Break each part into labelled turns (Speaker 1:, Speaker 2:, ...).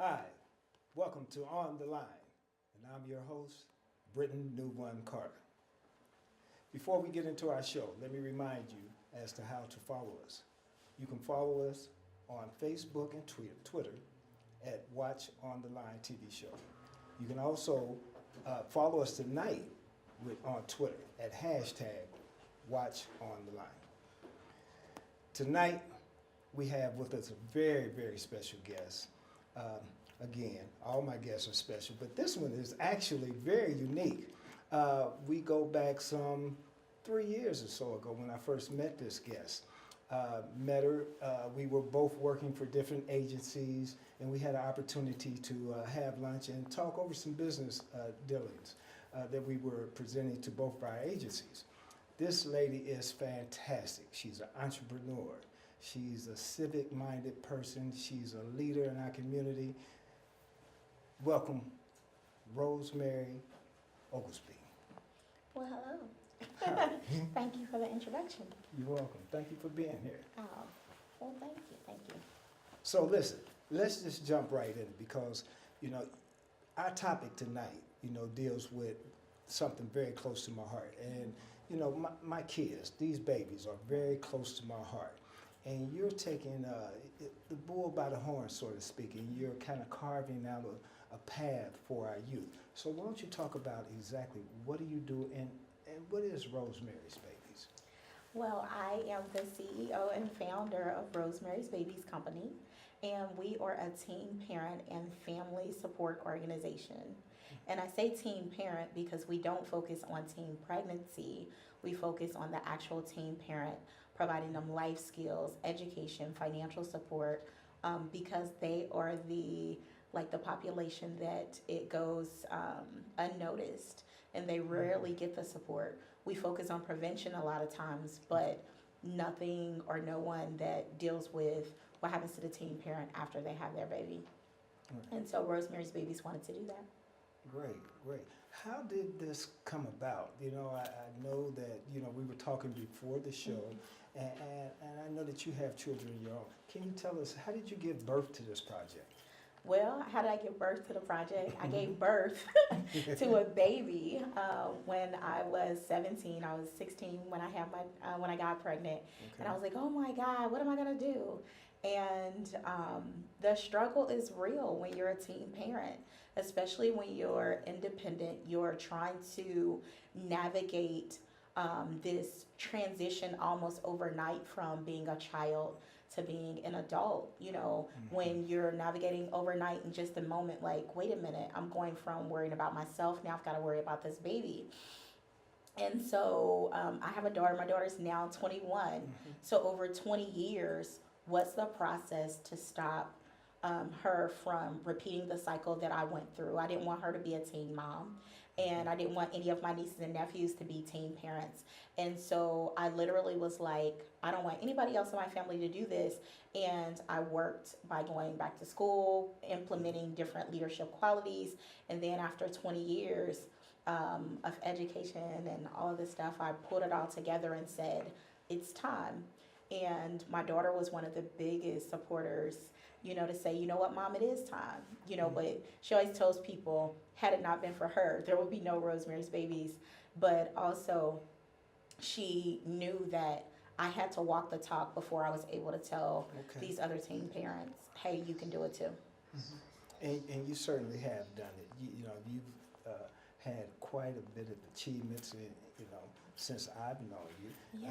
Speaker 1: Hi, welcome to On the Line, and I'm your host, Britton New One Carter. Before we get into our show, let me remind you as to how to follow us. You can follow us on Facebook and Twitter at Watch On the Line TV show. You can also follow us tonight on Twitter at hashtag Watch On the Line. Tonight, we have with us a very, very special guest. Again, all my guests are special, but this one is actually very unique. We go back some 3 years or so ago when I first met this guest. Met her, we were both working for different agencies, and we had an opportunity to have lunch and talk over some business dealings that we were presenting to both of our agencies. This lady is fantastic. She's an entrepreneur. She's a civic-minded person. She's a leader in our community. Welcome, Rosemary Oglesby.
Speaker 2: Well, hello. Thank you for the introduction.
Speaker 1: You're welcome. Thank you for being here.
Speaker 2: Oh, well, thank you. Thank you.
Speaker 1: So listen, let's just jump right in because, our topic tonight, deals with something very close to my heart. And, my kids, these babies are very close to my heart. And you're taking the bull by the horn, so to speak, and you're kind of carving out a path for our youth. So why don't you talk about exactly what do you do and what is Rosemary's Babies?
Speaker 2: Well, I am the CEO and founder of Rosemary's Babies Company, and we are a teen parent and family support organization. And I say teen parent because we don't focus on teen pregnancy. We focus on the actual teen parent, providing them life skills, education, financial support, because they are the population that it goes unnoticed and they rarely get the support. We focus on prevention a lot of times, but nothing or no one that deals with what happens to the teen parent after they have their baby. Right. And so Rosemary's Babies wanted to do that.
Speaker 1: Great, great. How did this come about? I know that, we were talking before the show, and I know that you have children of your own. Can you tell us, how did you give birth to this project?
Speaker 2: Well, how did I give birth to the project? I gave birth to a baby when I was 17. I was 16 when I had when I got pregnant, and I was like, oh my God, what am I gonna do? And the struggle is real when you're a teen parent, especially when you're independent. You're trying to navigate this transition almost overnight from being a child to being an adult. When you're navigating overnight in just a moment, like, wait a minute, I'm going from worrying about myself, now I've got to worry about this baby. And so I have a daughter. My daughter's now 21. So over 20 years, what's the process to stop her from repeating the cycle that I went through? I didn't want her to be a teen mom, and I didn't want any of my nieces and nephews to be teen parents. And so I literally was like, I don't want anybody else in my family to do this. And I worked by going back to school, implementing different leadership qualities. And then after 20 years of education and all of this stuff, I pulled it all together and said, it's time. And my daughter was one of the biggest supporters, to say, you know what, Mom, it is time. But she always tells people, had it not been for her, there would be no Rosemary's Babies. But also, she knew that I had to walk the talk before I was able to tell these other teen parents, hey, you can do it too.
Speaker 1: And you certainly have done it. You've had quite a bit of achievements, since I've known you.
Speaker 2: Yeah.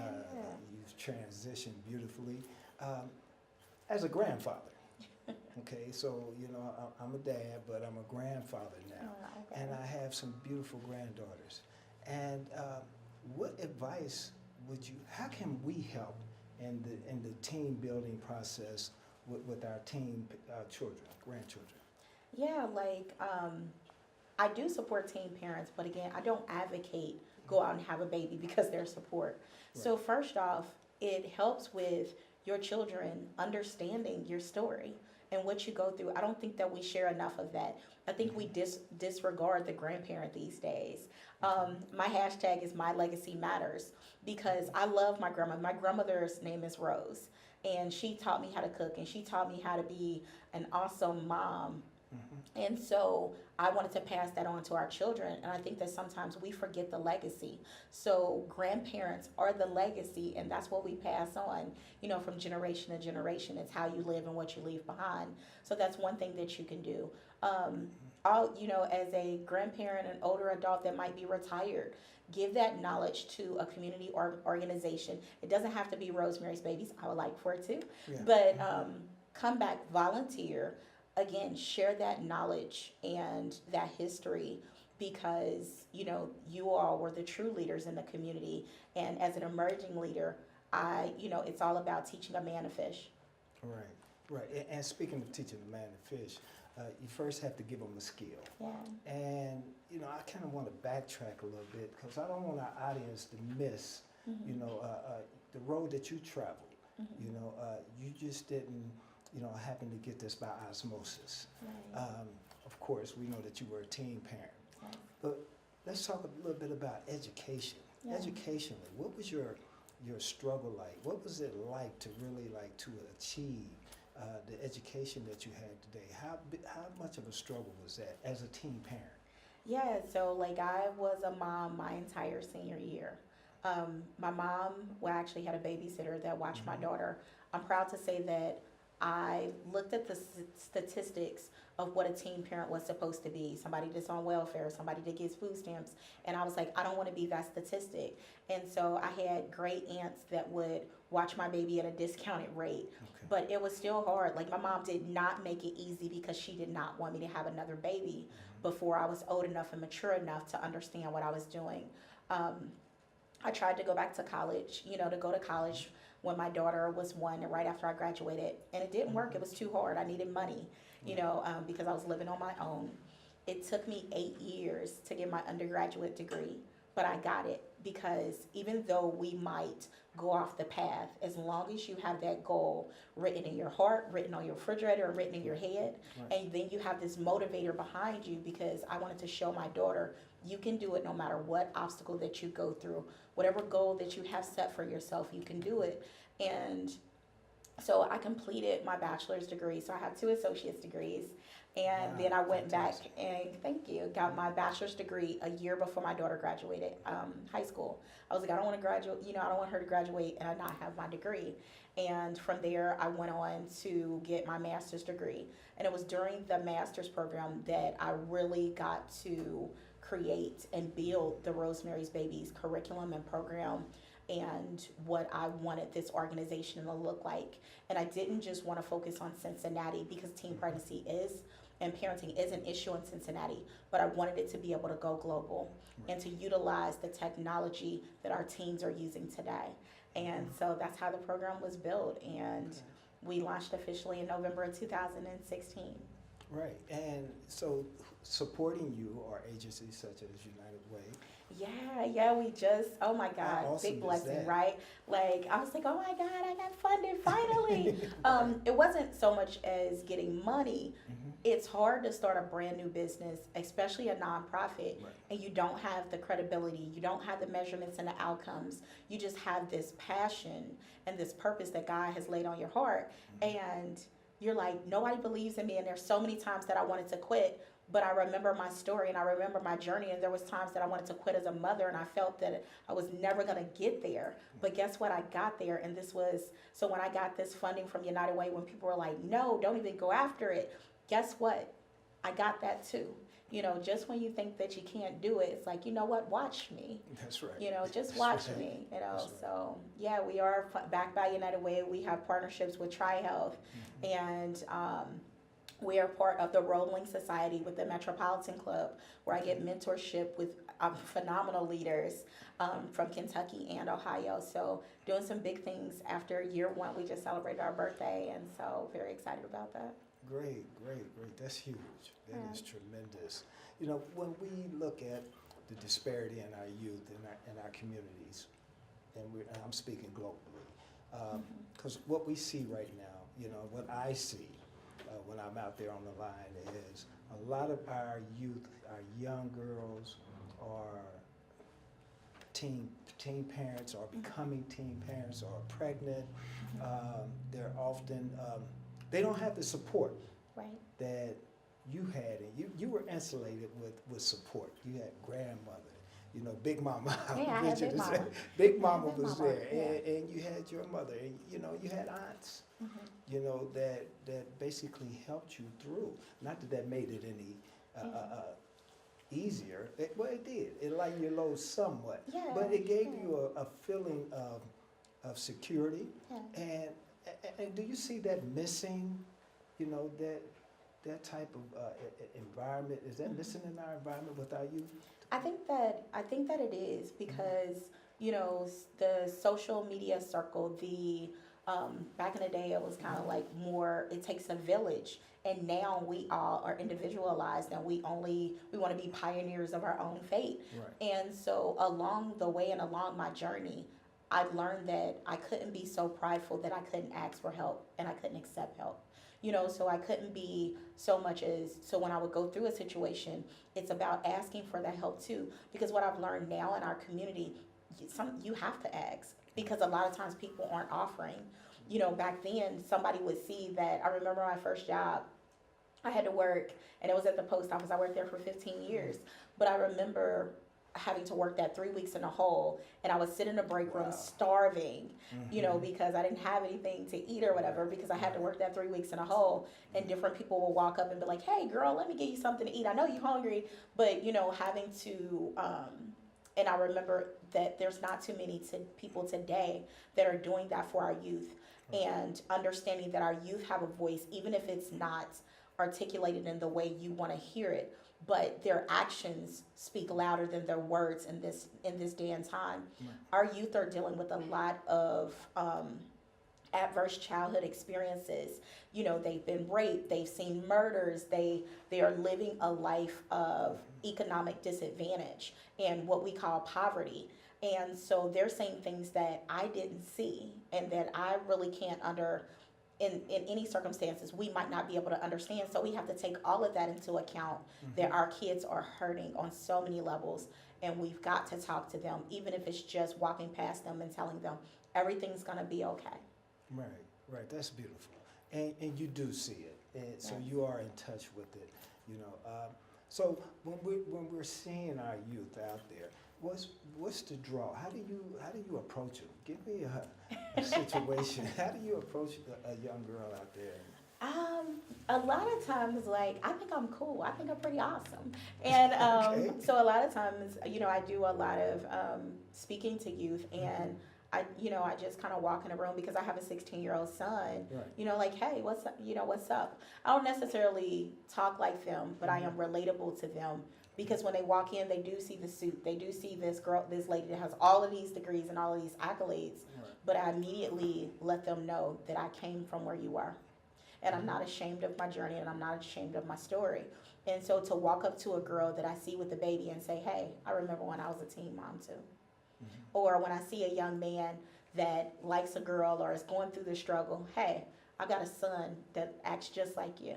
Speaker 1: You've transitioned beautifully. As a grandfather, okay, so, I'm a dad, but I'm a grandfather now.
Speaker 2: Oh, okay.
Speaker 1: And I have some beautiful granddaughters. And what advice how can we help in the team building process with our teen grandchildren?
Speaker 2: Yeah, I do support teen parents, but again, I don't advocate go out and have a baby because there's support. Right. So first off, it helps with your children understanding your story and what you go through. I don't think that we share enough of that. I think we disregard the grandparent these days. My hashtag is My Legacy Matters because I love my grandma. My grandmother's name is Rose, and she taught me how to cook, and she taught me how to be an awesome mom And so I wanted to pass that on to our children. And I think that sometimes we forget the legacy. So grandparents are the legacy, and that's what we pass on, from generation to generation. It's how you live and what you leave behind. So that's one thing that you can do. As a grandparent, an older adult that might be retired, give that knowledge to a community or organization. It doesn't have to be Rosemary's Babies. I would like for it to, but come back, volunteer. Again, share that knowledge and that history because, you all were the true leaders in the community. And as an emerging leader, it's all about teaching a man to fish.
Speaker 1: Right. And speaking of teaching a man to fish, you first have to give them a skill.
Speaker 2: Yeah.
Speaker 1: And, I kind of want to backtrack a little bit because I don't want our audience to miss, the road that you traveled. You just didn't, happen to get this by osmosis.
Speaker 2: Right.
Speaker 1: Of course, we know that you were a teen parent.
Speaker 2: Right.
Speaker 1: But let's talk a little bit about education.
Speaker 2: Yeah.
Speaker 1: Educationally, what was your struggle like? What was it like to really to achieve the education that you had today? How much of a struggle was that as a teen parent?
Speaker 2: Yeah, so I was a mom my entire senior year. My mom actually had a babysitter that watched my daughter. I'm proud to say that I looked at the statistics of what a teen parent was supposed to be. Somebody that's on welfare, somebody that gets food stamps. And I was like, I don't want to be that statistic. And so I had great aunts that would watch my baby at a discounted rate. Okay. But it was still hard. My mom did not make it easy because she did not want me to have another baby before I was old enough and mature enough to understand what I was doing. I tried to go back to college, to go to college when my daughter was 1 and right after I graduated. And it didn't work. It was too hard. I needed money, because I was living on my own. It took me 8 years to get my undergraduate degree, but I got it because even though we might go off the path, as long as you have that goal written in your heart, written on your refrigerator, or written in your head, and then you have this motivator behind you, because I wanted to show my daughter you can do it no matter what obstacle that you go through. Whatever goal that you have set for yourself, you can do it. And so I completed my bachelor's degree. So I have 2 associate's degrees. And then I went back and, thank you, got my bachelor's degree a year before my daughter graduated high school. I was like, I don't want to graduate, I don't want her to graduate and I not have my degree. And from there, I went on to get my master's degree. And it was during the master's program that I really got to create and build the Rosemary's Babies curriculum and program and what I wanted this organization to look like. And I didn't just want to focus on Cincinnati because teen pregnancy and parenting is an issue in Cincinnati, but I wanted it to be able to go global and to utilize the technology that our teens are using today. And so that's how the program was built, and we launched officially in November of 2016.
Speaker 1: Right, and so supporting you are agencies such as United Way.
Speaker 2: Yeah, we just, oh my God,
Speaker 1: awesome
Speaker 2: big blessing,
Speaker 1: that?
Speaker 2: right? I was like, oh my God, I got funded finally. It wasn't so much as getting money. It's hard to start a brand new business, especially a nonprofit, and you don't have the credibility, you don't have the measurements and the outcomes. You just have this passion and this purpose that God has laid on your heart, and you're like, nobody believes in me, and there's so many times that I wanted to quit. But I remember my story and I remember my journey, and there was times that I wanted to quit as a mother and I felt that I was never going to get there. But guess what? I got there, and so when I got this funding from United Way, when people were like, no, don't even go after it, guess what? I got that too. Just when you think that you can't do it, it's like, you know what? Watch me.
Speaker 1: That's right.
Speaker 2: Just watch me. So yeah, we are backed by United Way. We have partnerships with TriHealth, and we are part of the Rolling Society with the Metropolitan Club, where I get mentorship with phenomenal leaders from Kentucky and Ohio. So doing some big things after year 1. We just celebrated our birthday, and so very excited about that.
Speaker 1: Great. That's huge. That is tremendous. When we look at the disparity in our youth and our communities, and I'm speaking globally, because what we see right now, what I see when I'm out there on the line is a lot of our youth, our young girls are teen parents, or becoming teen parents, or pregnant. They're often, they don't have the support that you had, and you were insulated with support. You had grandmother, you know, Big Mama.
Speaker 2: Yeah, I had Big Mama.
Speaker 1: Big Mama
Speaker 2: Big
Speaker 1: was
Speaker 2: Mama,
Speaker 1: there,
Speaker 2: yeah.
Speaker 1: and you had your mother, and you know, you had aunts,
Speaker 2: Mhm.
Speaker 1: you know, that basically helped you through. Not that that made it any easier. Well, it did. It lightened your load somewhat,
Speaker 2: Yeah,
Speaker 1: but it gave
Speaker 2: yeah.
Speaker 1: you a feeling of security.
Speaker 2: Yeah.
Speaker 1: And do you see that missing? You know, that type of environment, is that missing in our environment with our youth?
Speaker 2: I think that it is because you know the social media circle. The back in the day, it was kind of like more. It takes a village, and now we all are individualized, and we want to be pioneers of our own fate.
Speaker 1: Right.
Speaker 2: And so along the way and along my journey, I've learned that I couldn't be so prideful that I couldn't ask for help and I couldn't accept help. You know, so I couldn't be so much as, so when I would go through a situation, it's about asking for that help too. Because what I've learned now in our community, you have to ask because a lot of times people aren't offering. You know, back then somebody would see that. I remember my first job, I had to work, and it was at the post office. I worked there for 15 years. But I remember having to work that 3 weeks in a hole, and I would sit in the break room
Speaker 1: Wow.
Speaker 2: starving, you know, because I didn't have anything to eat or whatever, because I had to work that 3 weeks in a hole. And different people will walk up and be like, "Hey, girl, let me get you something to eat. I know you're hungry," but you know, having to. And I remember that there's not too many people today that are doing that for our youth, and understanding that our youth have a voice, even if it's not articulated in the way you want to hear it, but their actions speak louder than their words in this day and time.
Speaker 1: Right.
Speaker 2: Our youth are dealing with a lot of adverse childhood experiences. You know, they've been raped, they've seen murders, they are living a life of economic disadvantage and what we call poverty. And so they're saying things that I didn't see and that I really can't in any circumstances we might not be able to understand. So we have to take all of that into account, that our kids are hurting on so many levels, and we've got to talk to them, even if it's just walking past them and telling them everything's going to be okay.
Speaker 1: Right, that's beautiful. And you do see it, and so
Speaker 2: Yeah.
Speaker 1: you are in touch with it, you know. So when we're seeing our youth out there, what's the draw? How do you approach them? Give me a situation. How do you approach a young girl out there?
Speaker 2: A lot of times, like, I think I'm cool. I think I'm pretty awesome. And
Speaker 1: Okay.
Speaker 2: so a lot of times, you know, I do a lot of speaking to youth, and I just kind of walk in a room because I have a 16-year-old son,
Speaker 1: Right.
Speaker 2: you know, like, "Hey, what's up? You know, what's up?" I don't necessarily talk like them, but I am relatable to them because when they walk in, they do see the suit. They do see this lady that has all of these degrees and all of these accolades,
Speaker 1: Right.
Speaker 2: but I immediately let them know that I came from where you were. And I'm not ashamed of my journey, and I'm not ashamed of my story. And so to walk up to a girl that I see with a baby and say, "Hey, I remember when I was a teen mom too." Or when I see a young man that likes a girl or is going through the struggle, "Hey, I got a son that acts just like you."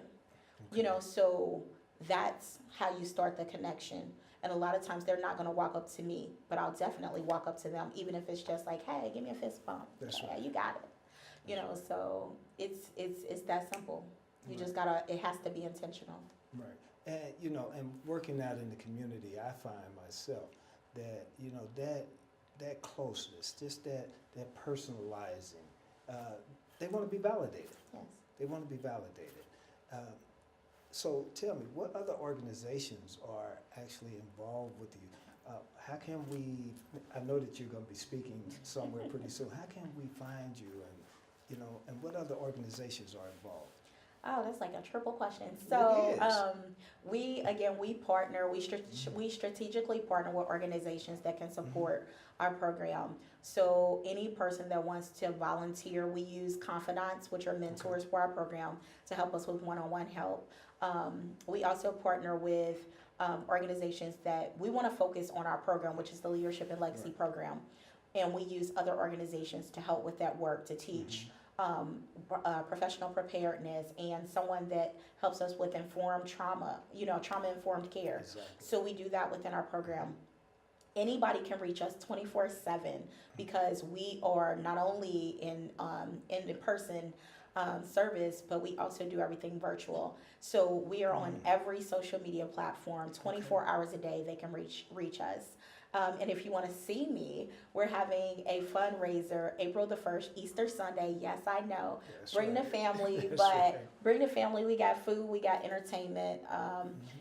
Speaker 2: You know, so that's how you start the connection. And a lot of times they're not going to walk up to me, but I'll definitely walk up to them, even if it's just like, "Hey, give me a fist bump."
Speaker 1: That's
Speaker 2: "Yeah,
Speaker 1: right.
Speaker 2: you got it." You know, so it's that simple. You
Speaker 1: Right.
Speaker 2: just it has to be intentional.
Speaker 1: Right. And you know, and working out in the community, I find myself that, you know, that closeness, just that personalizing, they want to be validated.
Speaker 2: Yes.
Speaker 1: They want to be validated. So tell me, what other organizations are actually involved with you? How can we, I know that you're going to be speaking somewhere pretty soon. How can we find you, and, you know, and what other organizations are involved?
Speaker 2: Oh, that's like a triple question. So,
Speaker 1: It is.
Speaker 2: we partner. We strategically partner with organizations that can support our program. So, any person that wants to volunteer, we use confidants, which are mentors for our program, to help us with one-on-one help. We also partner with organizations that we want to focus on our program, which is the Leadership and Legacy program, and we use other organizations to help with that work to teach. Professional preparedness, and someone that helps us with informed trauma, trauma-informed care.
Speaker 1: Exactly.
Speaker 2: So we do that within our program. Anybody can reach us 24/7 because we are not only in person service, but we also do everything virtual. So we are on every social media platform, 24 hours a day. They can reach us. And if you want to see me, we're having a fundraiser April the 1st, Easter Sunday. Yes, I know.
Speaker 1: That's
Speaker 2: Bring
Speaker 1: right.
Speaker 2: the family,
Speaker 1: That's
Speaker 2: but
Speaker 1: right.
Speaker 2: bring the family. We got food, we got entertainment.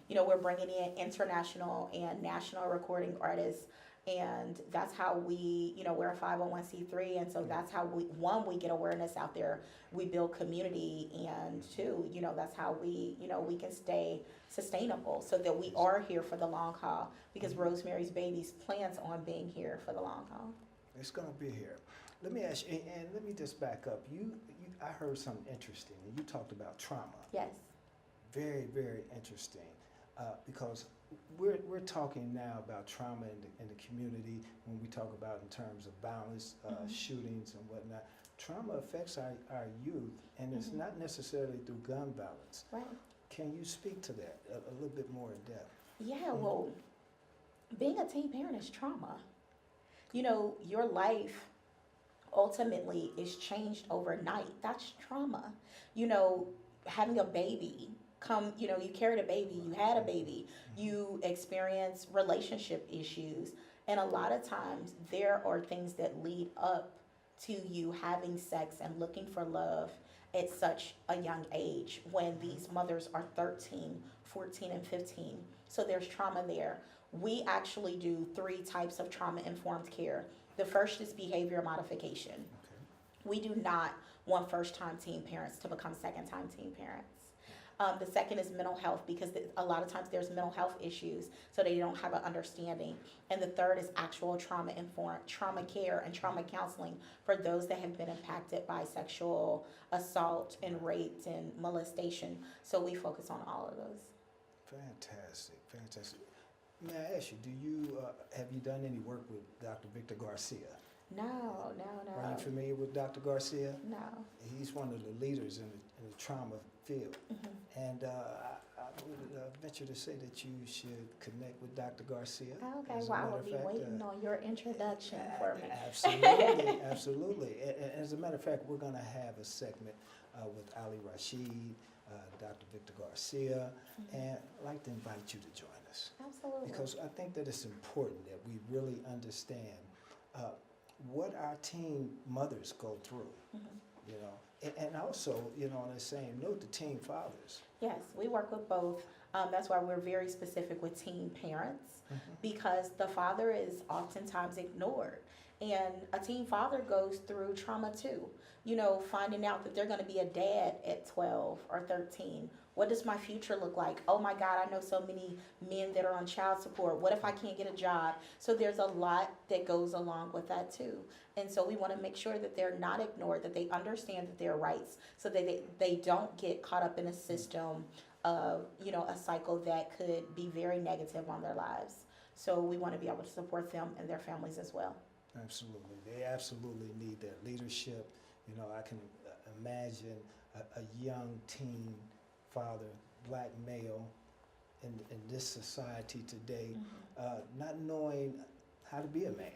Speaker 2: You know, we're bringing in international and national recording artists. And that's how we, you know, we're a 501c3. And so that's how we get awareness out there. We build community. And two, you know, that's how we, you know, we can stay sustainable so that we are here for the long haul, because Rosemary's Babies plans on being here for the long haul.
Speaker 1: It's going to be here. Let me ask you, and let me just back up. I heard something interesting, and you talked about trauma.
Speaker 2: Yes.
Speaker 1: Very, very interesting, because we're talking now about trauma in the community when we talk about in terms of violence, shootings and whatnot. Trauma affects our youth, and it's not necessarily through gun violence.
Speaker 2: Right.
Speaker 1: Can you speak to that a little bit more in depth?
Speaker 2: Yeah, well, being a teen parent is trauma. You know, your life ultimately is changed overnight. That's trauma. You know, having a baby, you know, you carried a baby, you had a baby, you experience relationship issues. And a lot of times there are things that lead up to you having sex and looking for love at such a young age when these mothers are 13, 14, and 15. So there's trauma there. We actually do 3 types of trauma-informed care. The first is behavior modification.
Speaker 1: Okay.
Speaker 2: We do not want first-time teen parents to become second-time teen parents. The second is mental health, because a lot of times there's mental health issues, so they don't have an understanding. And the third is actual trauma-informed trauma care and trauma counseling for those that have been impacted by sexual assault and rape and molestation. So we focus on all of those.
Speaker 1: Fantastic, fantastic. May I ask you, have you done any work with Dr. Victor Garcia?
Speaker 2: No.
Speaker 1: Are you familiar with Dr. Garcia?
Speaker 2: No.
Speaker 1: He's one of the leaders in the trauma field. And I would venture to say that you should connect with Dr. Garcia.
Speaker 2: Okay,
Speaker 1: As a
Speaker 2: well, I
Speaker 1: matter
Speaker 2: will
Speaker 1: of
Speaker 2: be
Speaker 1: fact,
Speaker 2: waiting on your introduction for me.
Speaker 1: Absolutely, absolutely. As a matter of fact, we're going to have a segment with Ali Rashid, Dr. Victor Garcia, and I'd like to invite you to join us.
Speaker 2: Absolutely.
Speaker 1: Because I think that it's important that we really understand what our teen mothers go through, you know, and also, you know, on the same note, the teen fathers.
Speaker 2: Yes, we work with both. That's why we're very specific with teen parents, because the father is oftentimes ignored. And a teen father goes through trauma too. You know, finding out that they're going to be a dad at 12 or 13. What does my future look like? Oh my God, I know so many men that are on child support. What if I can't get a job? So there's a lot that goes along with that too. And so we want to make sure that they're not ignored, that they understand that their rights, so that they don't get caught up in a system of, you know, a cycle that could be very negative on their lives. So we want to be able to support them and their families as well.
Speaker 1: Absolutely. They absolutely need that leadership. You know, I can imagine a young teen father, black male, in this society today, not knowing how to be a man,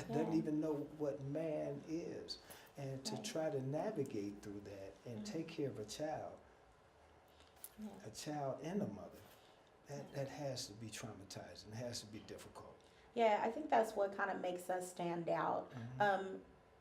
Speaker 1: doesn't even know what man is. And to try to navigate through that and take care of a child and a mother, that has to be traumatizing, it has to be difficult.
Speaker 2: Yeah, I think that's what kind of makes us stand out.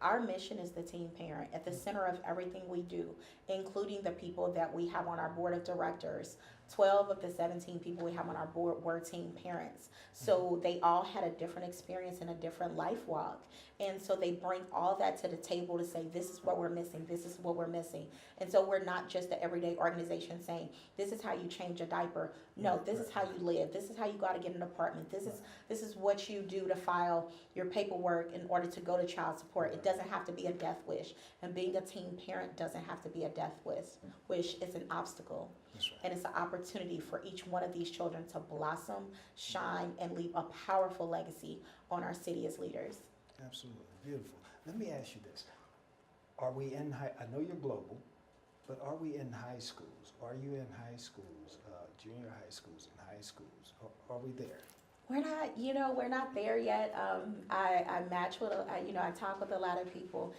Speaker 2: Our mission is the teen parent at the center of everything we do, including the people that we have on our board of directors. 12 of the 17 people we have on our board were teen parents. So they all had a different experience and a different life walk. And so they bring all that to the table to say, this is what we're missing, this is what we're missing. And so we're not just the everyday organization saying, this is how you change a diaper. No, this is how you live. This is how you go out and get an apartment. This is what you do to file your paperwork in order to go to child support. It doesn't have to be a death wish. And being a teen parent doesn't have to be a death wish. It's an obstacle.
Speaker 1: That's right.
Speaker 2: And it's an opportunity for each one of these children to blossom, shine, and leave a powerful legacy on our city as leaders.
Speaker 1: Absolutely. Beautiful. Let me ask you this. Are we in I know you're global, but are we in high schools? Are you in high schools, junior high schools and high schools? Are we there?
Speaker 2: We're not there yet. I match with, I talk with a lot of people.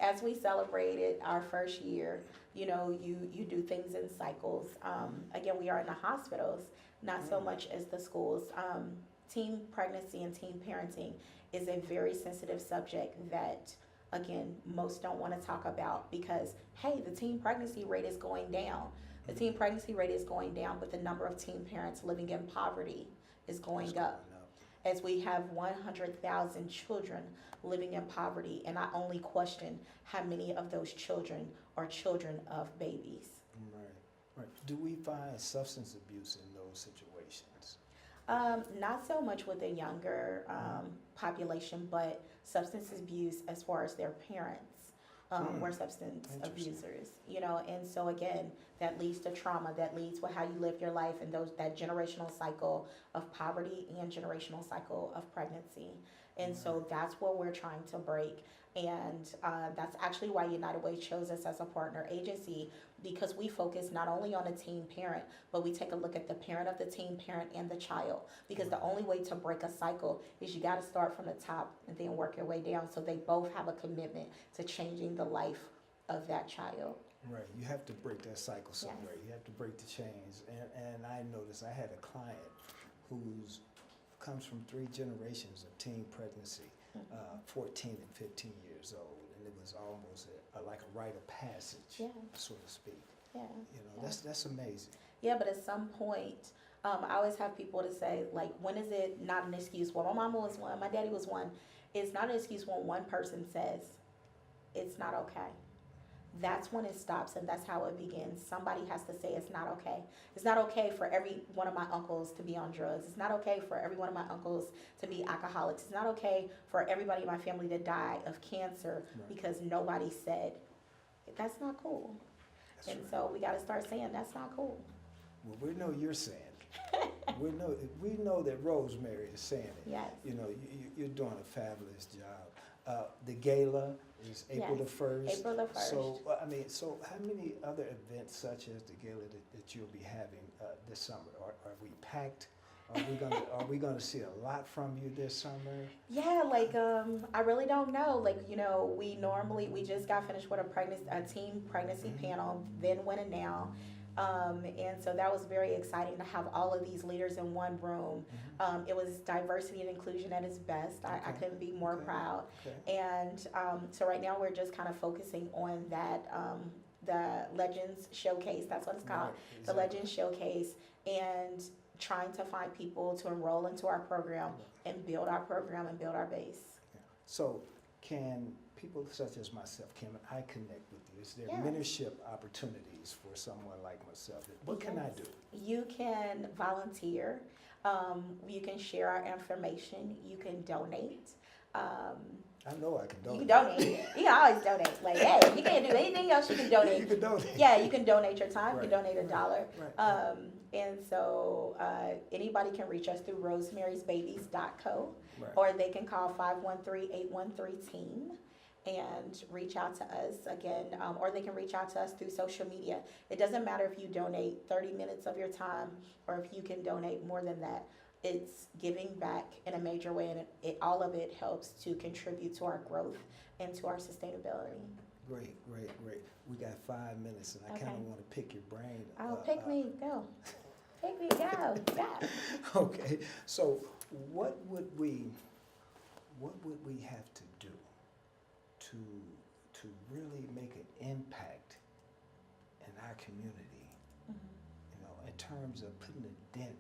Speaker 2: As we celebrated our first year, you do things in cycles. Again, we are in the hospitals, not so much as the schools. Teen pregnancy and teen parenting is a very sensitive subject that, again, most don't want to talk about because, hey, the teen pregnancy rate is going down. The teen pregnancy rate is going down, but the number of teen parents living in poverty is going up. As we have 100,000 children living in poverty, and I only question how many of those children are children of babies.
Speaker 1: Right. Do we find substance abuse in those situations?
Speaker 2: Not so much with the younger population, but substance abuse as far as their parents were substance abusers, and so again, that leads to trauma, that leads to how you live your life and that generational cycle of poverty and generational cycle of pregnancy. And so that's what we're trying to break. And that's actually why United Way chose us as a partner agency, because we focus not only on a teen parent, but we take a look at the parent of the teen parent and the child. Because the only way to break a cycle is you got to start from the top and then work your way down, so they both have a commitment to changing the life of that child.
Speaker 1: Right, you have to break that cycle somewhere.
Speaker 2: Yes.
Speaker 1: You have to break the chains. And I noticed I had a client who's comes from 3 generations of teen pregnancy, 14 and 15 years old, and it was almost like a rite of passage, so to speak.
Speaker 2: Yeah.
Speaker 1: That's amazing.
Speaker 2: Yeah, but at some point, I always have people to say, like, when is it not an excuse? Well, my mama was one, my daddy was one. It's not an excuse when one person says it's not okay. That's when it stops, and that's how it begins. Somebody has to say it's not okay. It's not okay for every one of my uncles to be on drugs. It's not okay for every one of my uncles to be alcoholics. It's not okay for everybody in my family to die of cancer because nobody said that's not cool. So we got to start saying that's not cool.
Speaker 1: Well, we know you're saying it. we know that Rosemary is saying it.
Speaker 2: Yes.
Speaker 1: You're doing a fabulous job. The gala is April the 1st.
Speaker 2: April the 1st.
Speaker 1: So how many other events such as the gala that you'll be having this summer? Are we packed? Are we gonna see a lot from you this summer?
Speaker 2: Yeah, I really don't know. We just got finished with a teen pregnancy panel, then went and now. And so that was very exciting to have all of these leaders in one room. It was diversity and inclusion at its best. I couldn't be more proud. And so right now we're just kind of focusing on that, the Legends Showcase, that's what it's called, the Legends Showcase, and trying to find people to enroll into our program and build our program and build our base.
Speaker 1: So can people such as myself, can I connect with you? Is there mentorship opportunities for someone like myself? What can I do? You
Speaker 2: can volunteer. You can share our information. You can donate.
Speaker 1: I know I can donate.
Speaker 2: You can donate. You can always donate. Like, hey, if you can't do anything else, you can donate.
Speaker 1: You can donate.
Speaker 2: Yeah, you can donate your time. You can donate $1.
Speaker 1: Right.
Speaker 2: And so anybody can reach us through rosemarysbabies.co,
Speaker 1: or
Speaker 2: they can call 513-813-TEEN and reach out to us again, or they can reach out to us through social media. It doesn't matter if you donate 30 minutes of your time or if you can donate more than that. It's giving back in a major way, and all of it helps to contribute to our growth and to our sustainability.
Speaker 1: Great. We got 5 minutes, and I kind of want to pick your brain.
Speaker 2: Pick me, go. Pick me, go. Yeah.
Speaker 1: Okay, so what would we have to do to really make an impact in our community? In terms of putting a dent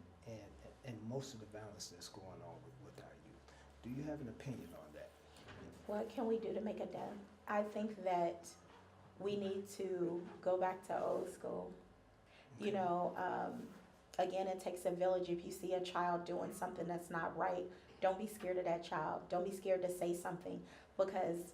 Speaker 1: in most of the violence that's going on with our youth. Do you have an opinion on that?
Speaker 2: What can we do to make a dent? I think that we need to go back to old school. Okay. Again, it takes a village. If you see a child doing something that's not right, don't be scared of that child. Don't be scared to say something, because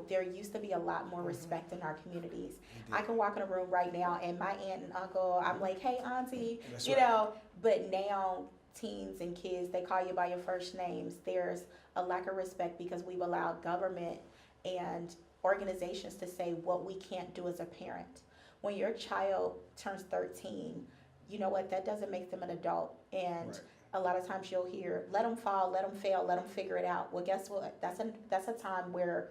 Speaker 2: there used to be a lot more respect in our communities. I can walk in a room right now and my aunt and uncle, I'm like, hey, auntie,
Speaker 1: That's right.
Speaker 2: But now teens and kids, they call you by your first names. There's a lack of respect because we've allowed government and organizations to say what we can't do as a parent. When your child turns 13, you know what, that doesn't make them an adult. And a lot of times you'll hear, let them fall, let them fail, let them figure it out. Well, guess what? That's a time where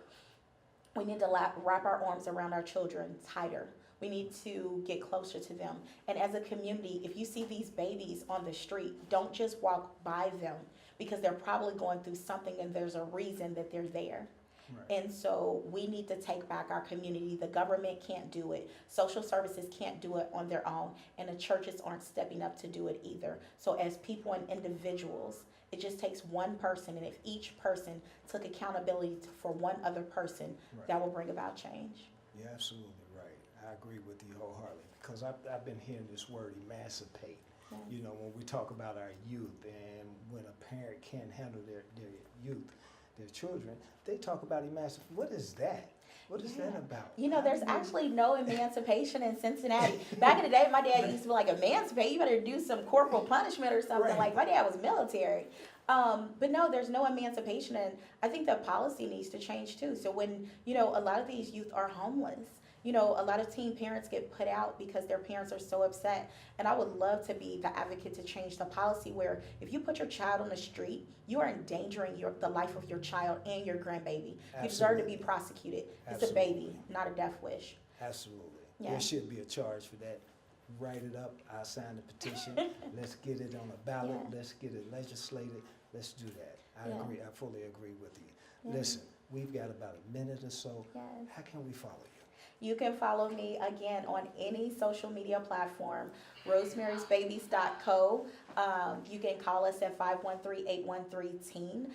Speaker 2: we need to wrap our arms around our children tighter. We need to get closer to them. And as a community, if you see these babies on the street, don't just walk by them, because they're probably going through something and there's a reason that they're there.
Speaker 1: Right.
Speaker 2: And so we need to take back our community. The government can't do it. Social services can't do it on their own. And the churches aren't stepping up to do it either. So as people and individuals, it just takes one person. And if each person took accountability for one other person,
Speaker 1: Right.
Speaker 2: that will bring about change.
Speaker 1: You're absolutely right. I agree with you wholeheartedly, because I've been hearing this word emancipate.
Speaker 2: Yeah.
Speaker 1: You know, when we talk about our youth, and when a parent can't handle their youth, their children, they talk about emancipation. What is that? What is that about?
Speaker 2: You know,
Speaker 1: How
Speaker 2: there's
Speaker 1: do you-
Speaker 2: actually no emancipation in Cincinnati. Back in the day, my dad used to be like, emancipate, you better do some corporal punishment or something.
Speaker 1: Right.
Speaker 2: Like, my dad was military. But no, there's no emancipation, and I think the policy needs to change too. So when, you know, a lot of these youth are homeless, you know, a lot of teen parents get put out because their parents are so upset. And I would love to be the advocate to change the policy where if you put your child on the street, you are endangering the life of your child and your grandbaby. You deserve to be
Speaker 1: Absolutely.
Speaker 2: prosecuted. It's
Speaker 1: Absolutely.
Speaker 2: a baby, not a death wish.
Speaker 1: Absolutely.
Speaker 2: Yeah.
Speaker 1: There should be a charge for that. Write it up. I'll sign the petition. Let's get it on a ballot.
Speaker 2: Yeah.
Speaker 1: Let's get it legislated. Let's do that. I
Speaker 2: Yeah.
Speaker 1: agree. I fully agree with you.
Speaker 2: Yeah.
Speaker 1: Listen, we've got about a minute or so.
Speaker 2: Yes.
Speaker 1: How can we follow you?
Speaker 2: You can follow me again on any social media platform, rosemarysbabies.co. You can call us at 513-813-TEEN.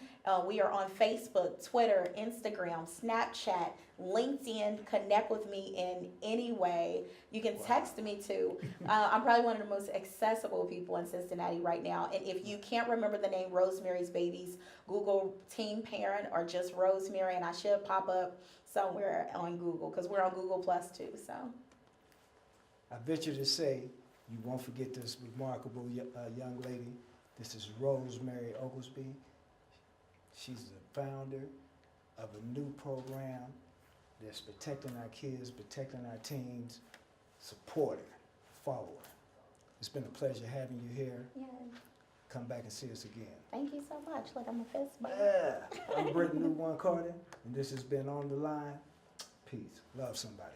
Speaker 2: We are on Facebook, Twitter, Instagram, Snapchat, LinkedIn. Connect with me in any way. You can text me too. I'm probably one of the most accessible people in Cincinnati right now. And if you can't remember the name Rosemary's Babies, Google Teen Parent or just Rosemary, and I should pop up somewhere on Google, because we're on Google Plus too. So
Speaker 1: I venture to say you won't forget this remarkable young lady. This is Rosemary Oglesby. She's the founder of a new program that's protecting our kids, protecting our teens. Support her, follow her. It's been a pleasure having you here.
Speaker 2: yeah,
Speaker 1: Come back and see us again.
Speaker 2: thank you so much. Like, I'm a fist bump.
Speaker 1: Yeah, I'm Britton New One Carter, and this has been On the Line. Peace. Love somebody.